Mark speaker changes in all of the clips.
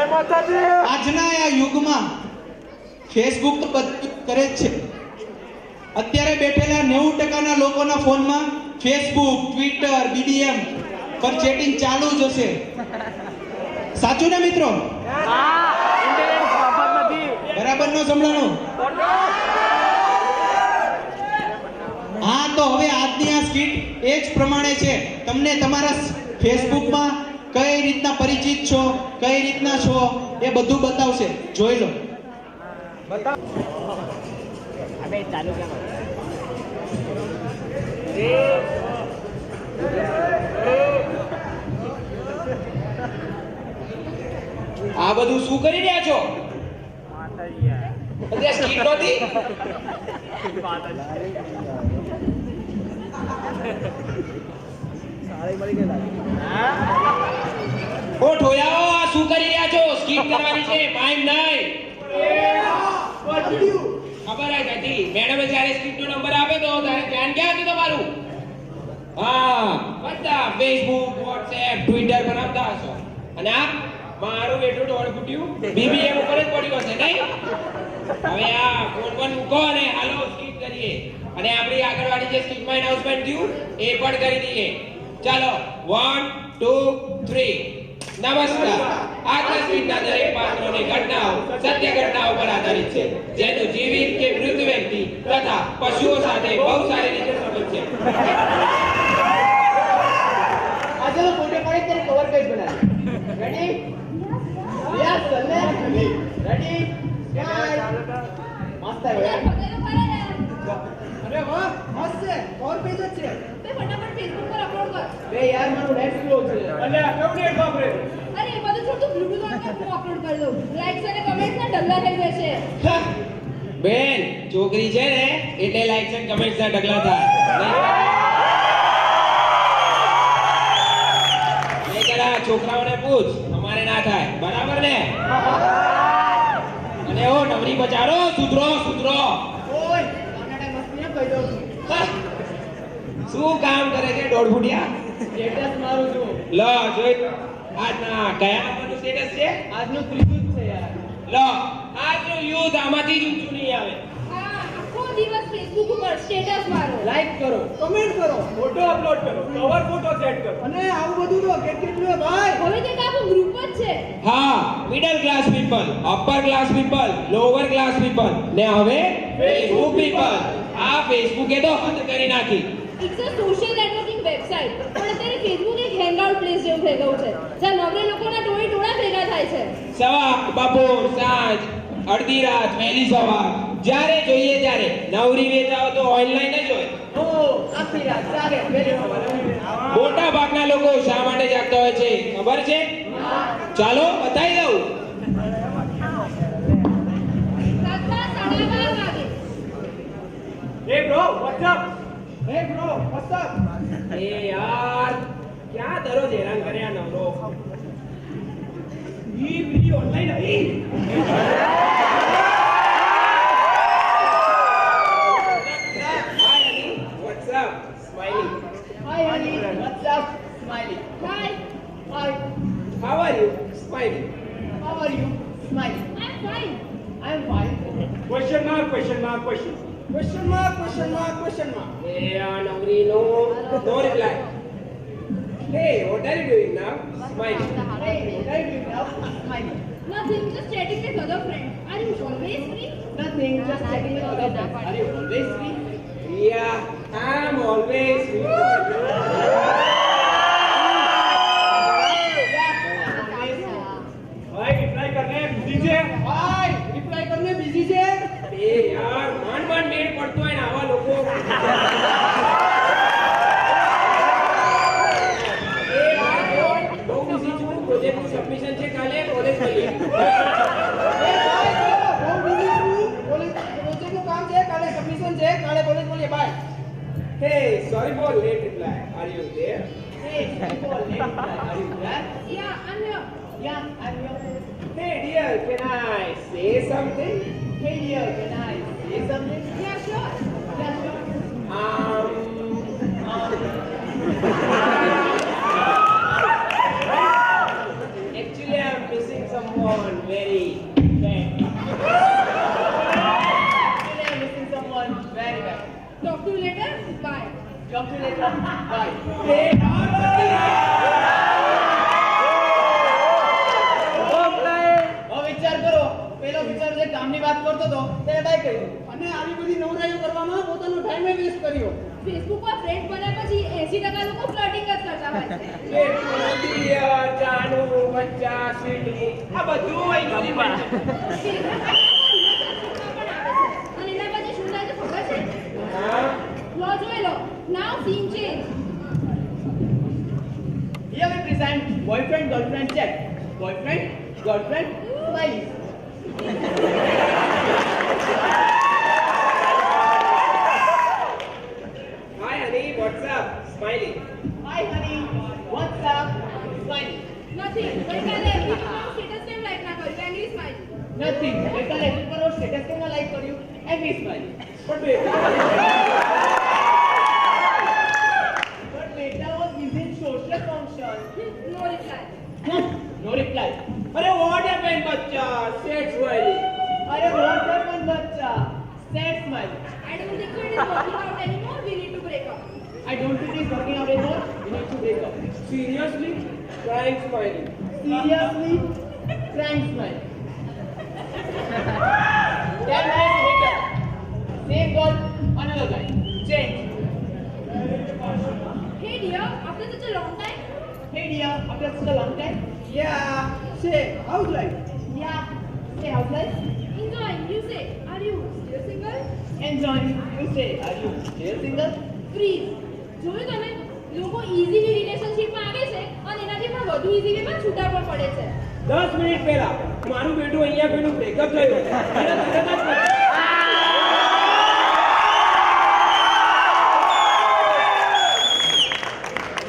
Speaker 1: જય માતાજી.
Speaker 2: આજના આ યુગમાં ફેસબુક તો બધું કરે જ છે. અત્યારે બેઠેલા 90% લોકોના ફોનમાં ફેસબુક, ટ્વિટર, BBM પર ચેટિંગ ચાલુ જ હશે. સાચું ને મિત્રો? બરાબર નો સંભળાણું? હા, તો હવે આજની આ સ્કીટ એ જ પ્રમાણે છે. તમને તમારા ફેસબુકમાં કઈ રીતના પરિચિત છો, કઈ રીતના છો, એ બધું બતાવશે. જોઈ લો.
Speaker 1: ચાલુ કેમ?
Speaker 3: આ બધું શું કરી રહ્યા છો? અત્યારે સ્કીટ નહોતી? ઓ ઠોયાઓ, આ શું કરી રહ્યા છો? સ્કીટ કરવાની છે, ટાઈમ નહીં. ખબર જ હતી. મેડમે જ્યારે સ્કીટનો નંબર આપ્યો તો ત્યારે ધ્યાન ક્યાં હતું તમારું? હા, બધા ફેસબુક, વોટ્સએપ, ટ્વિટર બનાવતા હશો. અને આ મારું બેટું દોડ ફૂટ્યું BBM ઉપર જ પડ્યું હશે નહીં? હવે આ ફોન મૂકો અને હાલો સ્કીટ કરીએ. અને આપણી આગળવાળી જે સ્કીટમાં એનાઉન્સમેન્ટ થયું એ પણ કરી દઈએ. ચાલો 1 2 3. નમસ્કાર. આજના સ્કીટના દરેક પાત્રોની ઘટનાઓ સત્ય ઘટનાઓ પર આધારિત છે, જેનું જીવિત કે મૃત વ્યક્તિ તથા પશુઓ સાથે બહુ સારી રીતે સંબંધ છે.
Speaker 4: આજે તો ફોટો પાડી ત્યારે કવર પેજ બનાવી. રેડી? યસ, સલ્લે. રેડી? સ્માઈલ. મસ્ત છે યાર. અરે વાહ, મસ્ત છે. કવર પેજ જ છે.
Speaker 5: તે ફટાફટ ફેસબુક પર અપલોડ કર.
Speaker 4: બે યાર મારું નેટ સ્લો છે.
Speaker 1: અલ્યા કેવું નેટ વાપરે?
Speaker 5: અરે એ બધું છોડ, તું બ્લૂટૂથ ઓન કર, હું અપલોડ કરી દઉં. લાઈક્સ અને કમેન્ટ્સ ના ઢગલા થઈ જશે.
Speaker 3: હા, બેન છોકરી છે ને એટલે લાઈક્સ અને કમેન્ટ્સ ના ઢગલા થાય. નહીંતર આ છોકરાઓને પૂછ, અમારે ના થાય. બરાબર ને? અને ઓ નવરી બચારો, સુધરો સુધરો.
Speaker 4: ઓય, આના ટાઈમ મસ્તી ન કહી દઉં.
Speaker 3: હા, શું કામ કરે છે દોઢ ફૂટિયા?
Speaker 4: સ્ટેટસ મારું છું.
Speaker 3: લો જોઈ, આજના કયા નંબરનું સ્ટેટસ છે?
Speaker 4: આજનું ત્રીજું જ છે યાર.
Speaker 3: લો, આજનું યુદ્ધ આમાંથી જ ઊંચું નહીં આવે.
Speaker 5: હા, આખો દિવસ ફેસબુક ઉપર સ્ટેટસ મારો.
Speaker 4: લાઈક કરો, કમેન્ટ કરો,
Speaker 1: ફોટો અપલોડ કરો, કવર ફોટો સેટ કરો.
Speaker 4: અને આવું બધું તો કેટલું ભાઈ.
Speaker 5: હવે તે આખું ગ્રુપ જ છે.
Speaker 3: હા, middle class people, upper class people, lower class people ને હવે ફેસબુક પીપલ. આ ફેસબુકે તો હદ કરી નાખી.
Speaker 5: It's a social networking website. પણ અત્યારે ફેસબુક એક હેંગઆઉટ પ્લેસ જેવું થઈ ગયું છે, જ્યાં નવરે લોકોના ટોળા ભેગા થાય છે.
Speaker 3: સવાર, બપોર, સાંજ, અડધી રાત, વહેલી સવાર, જ્યારે જોઈએ ત્યારે નવરી વેચાઓ તો ઓનલાઈન જ હોય.
Speaker 4: ઓ, આખી રાત જાગે, વેલી સવારે.
Speaker 3: મોટા ભાગના લોકો શા માટે જાગતા હોય છે ખબર છે? ચાલો બતાવી દઉં.
Speaker 5: રાતના 12:30 વાગે.
Speaker 1: Hey bro, what's up?
Speaker 4: હે બ્રો, what's up?
Speaker 3: એ યાર, ક્યાં દરરોજ હેરાન કરે આ નવરો?
Speaker 1: ઈ બીજી ઓનલાઈન આવી.
Speaker 3: Hi honey, what's up? Smiling.
Speaker 4: Hi honey, what's up? Smiling.
Speaker 5: Hi,
Speaker 4: Hi,
Speaker 3: How are you? Smiling.
Speaker 4: how are you? Smiling.
Speaker 5: I'm fine.
Speaker 4: I'm fine.
Speaker 1: Question mark, question mark, question.
Speaker 4: Question mark, question mark, question mark.
Speaker 3: એ આ નવરી નો reply. Hey, what are you doing now? Smiling.
Speaker 4: Hey, what are you doing now? Smiling.
Speaker 5: Nothing, just chatting with other friends. Are you always free?
Speaker 4: Nothing, just checking with other friends. Are you always free?
Speaker 3: Yeah, I'm always free.
Speaker 1: ભાઈ reply કરને બીજી છે.
Speaker 4: Hi, reply કરને busy છે?
Speaker 3: એ યાર, માંડ મેળ પડતો હોય ને આવા લોકો. એ યાર, બહુ busy છું. પ્રોજેક્ટનું સબમિશન છે કાલે, કોલેજ મળીએ.
Speaker 4: એ ભાઈ, બહુ busy છું. પ્રોજેક્ટનું કામ છે, કાલે સબમિશન છે, કાલે કોલેજ મળીએ. By.
Speaker 3: Hey, sorry for late reply. Are you there?
Speaker 4: Hey, people, are you there?
Speaker 5: Yeah, I'm here.
Speaker 4: Yeah, I'm here.
Speaker 3: Hey dear, can I say something?
Speaker 4: Hey dear, can I say something?
Speaker 5: Yeah, sure.
Speaker 4: Yeah, sure.
Speaker 3: Actually, I'm missing some more someone very bad.
Speaker 4: Today I'm missing someone very bad.
Speaker 5: Talk to you later. Bye.
Speaker 4: Talk to you later. Bye.
Speaker 3: Hey,
Speaker 4: હવે વિચાર કરો પેલો વિચાર જે કામની વાત કરતો હતો તેને બાય કર્યો અને આવી બધી નવરાઈઓ કરવામાં પોતાનો ટાઈમ વેસ્ટ કર્યો.
Speaker 5: ફેસબુક પર ફ્રેન્ડ બન્યા પછી 80% લોકો ફ્લર્ટિંગ જ કરતા હોય છે.
Speaker 3: ડિયર જાનુ બચ્ચા સ્વીટી આ બધું હોય ગલી પર
Speaker 5: અને એના પછી શું થાય છે ખબર છે?
Speaker 3: હા
Speaker 5: લો જોઈ લો. Now scene change.
Speaker 4: Here we present boyfriend girlfriend chat. Boyfriend girlfriend smiley.
Speaker 3: Hi honey, what's up? Smiley.
Speaker 4: Hi honey, what's up? Smiley.
Speaker 5: Nothing. ગઈકાલે સ્ટેટસ કેમ લાઈક ના કર્યું? Angry smile.
Speaker 4: Nothing. ગઈકાલે એક પર સ્ટેટસ કેમ લાઈક કર્યું? Angry smiley.
Speaker 3: પણ બેટા
Speaker 4: But beta was busy in social function.
Speaker 5: No reply.
Speaker 4: No reply.
Speaker 3: અરે what happened બચ્ચા? Sad smiley.
Speaker 4: Are what happened, bacha? Sad smile.
Speaker 5: I don't think it is working out anymore. We need to break up.
Speaker 4: I don't think it's working out anymore. We need to break up.
Speaker 3: Seriously? Crying smiley.
Speaker 4: Seriously? Crying smile. 10 minutes later. Same girl, another guy. Change.
Speaker 5: Hey dear, after such a long time.
Speaker 4: Hey dear, after such a long time. Yeah. Say, how's life? Yeah. Say, how's life?
Speaker 5: Enjoying. You say, are you still single?
Speaker 4: Enjoying. You say, are you still single?
Speaker 5: Freeze. જોયું તમે લોકો easily રિલેશનશિપમાં આવે છે અને એનાથી પણ વધુ ઇઝીલીમાં છૂટા પણ પડે છે.
Speaker 3: 10 મિનિટ પહેલા મારું બેટું અહીંયા પેલું બ્રેકઅપ થયું અને તરત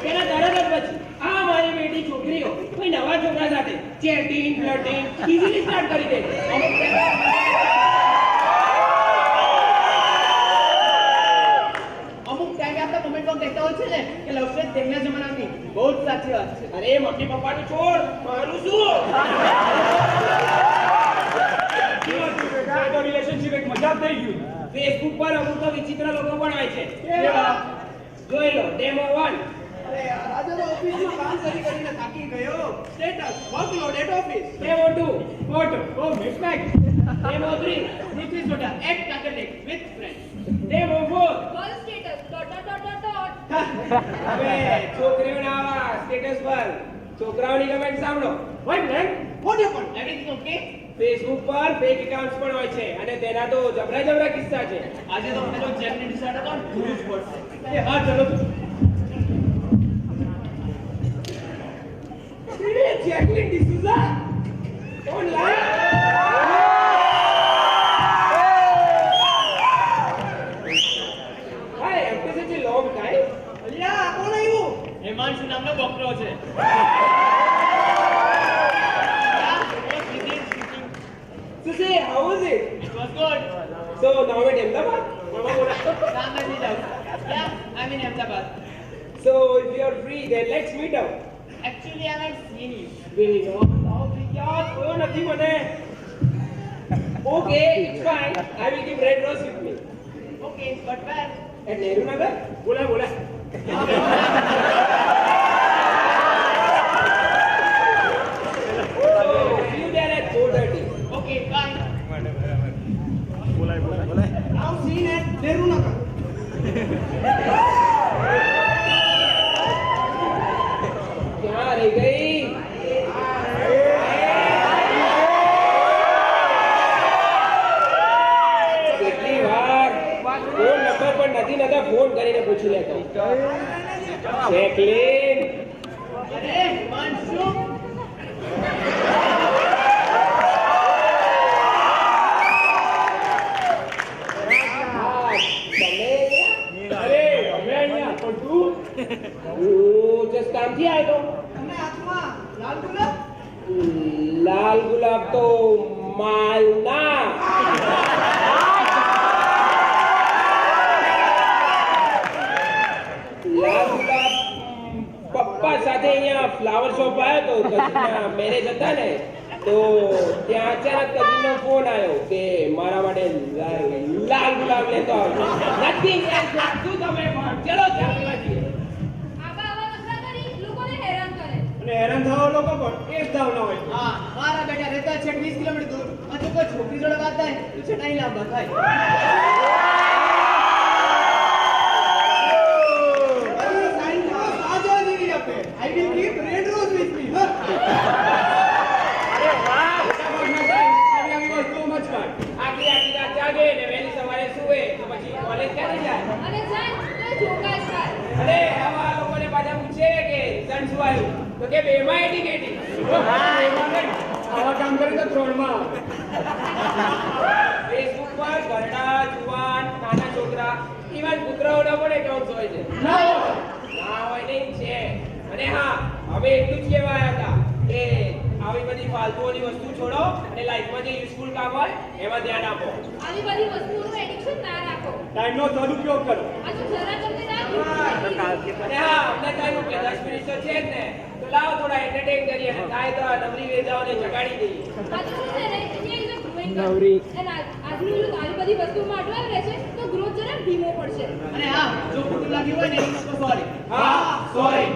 Speaker 3: જ એના તરત જ પછી આ મારી બેટી છોકરીઓ કોઈ નવા છોકરા સાથે ચેટિંગ ફ્લર્ટિંગ ઇઝીલી સ્ટાર્ટ કરી દે છે.
Speaker 4: અમુક ટાઈમે આપણા કમેન્ટમાં કહેતા હોય છે ને કે લવ સ્ટોરી તેમના જમાનાની બહુ જ સાચી વાત છે.
Speaker 3: અરે મમ્મી પપ્પાનું છોડ મારું શું
Speaker 1: તો રિલેશનશિપ એક મજાક થઈ ગયું.
Speaker 3: ફેસબુક પર અમુક તો વિચિત્ર લોકો પણ હોય છે.
Speaker 4: કેવા?
Speaker 3: જોઈ લો ડેમો 1
Speaker 4: અરે યાર આજે તો ઓફિસમાં કામ કરીને થાકી ગયો. Status workload at office.
Speaker 3: Demo 2 photo
Speaker 1: ઓ mismatch.
Speaker 3: Demo 3
Speaker 4: This is what at Catholic with friends.
Speaker 3: Demo 4
Speaker 5: girl status dot dot dot dot.
Speaker 3: હવે છોકરીઓના આવા સ્ટેટસ પર છોકરાઓની કમેન્ટ સાંભળો.
Speaker 1: What man?
Speaker 4: What happened? Everything okay?
Speaker 3: Facebook પર fake accounts પણ હોય છે અને તેના તો જબરા જબરા કિસ્સા છે.
Speaker 4: આજે તો અમે લોકો જેમની ડિસાઈડ અકાઉન્ટ ખુલ્લું જ પડશે.
Speaker 1: એ હા ચલો તો.
Speaker 3: Jacqueline D'Souza online hi after such a long time
Speaker 4: અલ્યા કોણ આવ્યું? હેમાંશુ નામનો બકરો છે.
Speaker 3: so say how was it?
Speaker 4: It was good.
Speaker 3: so now at Ahmedabad mama bola
Speaker 4: નામ નથી જાઉં. Yeah, I'm in Ahmedabad.
Speaker 3: so if you are free then let's meet up.
Speaker 4: Actually, I haven't seen you.
Speaker 3: really no yaar કોઈ નથી મને. okay it's fine I will keep red rose with me
Speaker 4: Okay, but where?
Speaker 3: at Nehru Nagar.
Speaker 1: બોલા બોલા.
Speaker 3: so see you there at 4:30.
Speaker 4: Okay, bye. Now seen at Nehru Nagar.
Speaker 3: ક્યાં રહી ગઈ? કેટલી વાર ફોન નંબર પણ નથી નતા ફોન કરીને પૂછી લેતો. જેકલિન
Speaker 4: અરે હેમાંશુ.
Speaker 3: હા, તમે
Speaker 1: અરે અમે અહીંયા પણ તું
Speaker 3: હું જસ્ટ કામથી આવ્યો
Speaker 4: તમને હાથમાં લાલ ગુલાબ?
Speaker 3: લાલ ગુલાબ તો માલના લાલ ગુલાબ પપ્પા સાથે અહીંયા ફ્લાવર શોપ આવ્યો તો કચ્છના મેરેજ હતા ને તો ત્યાં અચાનક કજીનનો ફોન આવ્યો કે મારા માટે લાલ ગુલાબ લેતો આવજો. Nothing else. શું તમે પણ? ચલો ચા પીવા જઈએ.
Speaker 5: આવા નખરા કરી લોકોને હેરાન કરે.
Speaker 1: અને હેરાન થવા લોકો પણ એ જ ધાવના હોય.
Speaker 4: હા મારા બેટા રહેતા છે 20 કિલોમીટર દૂર અને કોઈ છોકરી જોડે વાત થાય તો છટાઈ લાંબા થાય I will keep red rose with me.
Speaker 1: અરે વાહ મોટાભાગના સાહેબ આવી વસ્તુઓ મત કર.
Speaker 3: આખી રાત જાગે ને વહેલી સવારે સૂવે તો પછી કોલેજ ક્યારે જાય?
Speaker 5: અને જાય તો જોકા જ થાય.
Speaker 3: અરે આવા લોકોને પાછા પૂછે કે રિઝલ્ટ શું આવ્યું તો કે બેમાં 80
Speaker 1: આવા કામ કરે તો 3 માં
Speaker 3: ફેસબુક પર ઘરડા જુવાન નાના છોકરા ઇવન કૂતરાઓના પણ એકાઉન્ટ હોય છે. ના હોય નહીં છે. અને હા હવે એટલું જ કહેવાયા હતા કે આવી બધી ફાલતુઓની વસ્તુ છોડો અને લાઈફમાં જે યુઝફુલ કામ હોય એમાં ધ્યાન આપો.
Speaker 5: આવી બધી વસ્તુઓનું એડિક્શન ના રાખો.
Speaker 1: ટાઈમનો સદુપયોગ કરો.
Speaker 5: આ તો જરા તમને ના કીધું.
Speaker 3: અને હા અમને કહ્યું કે 10 મિનિટ તો છે જ ને તો લાવો થોડા એન્ટરટેન કરીએ અને થાય તો આ નવરી વેજાઓને જગાડી દઈએ.
Speaker 5: આ તો શું છે ને અહીંયા ઇઝ ગ્રોઈંગ નવરી. અને આજનું યુથ આવી બધી વસ્તુમાં અટવાઈ રહે છે તો ગ્રોથ જરા ધીમો પડશે.
Speaker 4: અને હા જો ખોટું લાગ્યું હોય ને તો સોરી
Speaker 3: હા સોરી.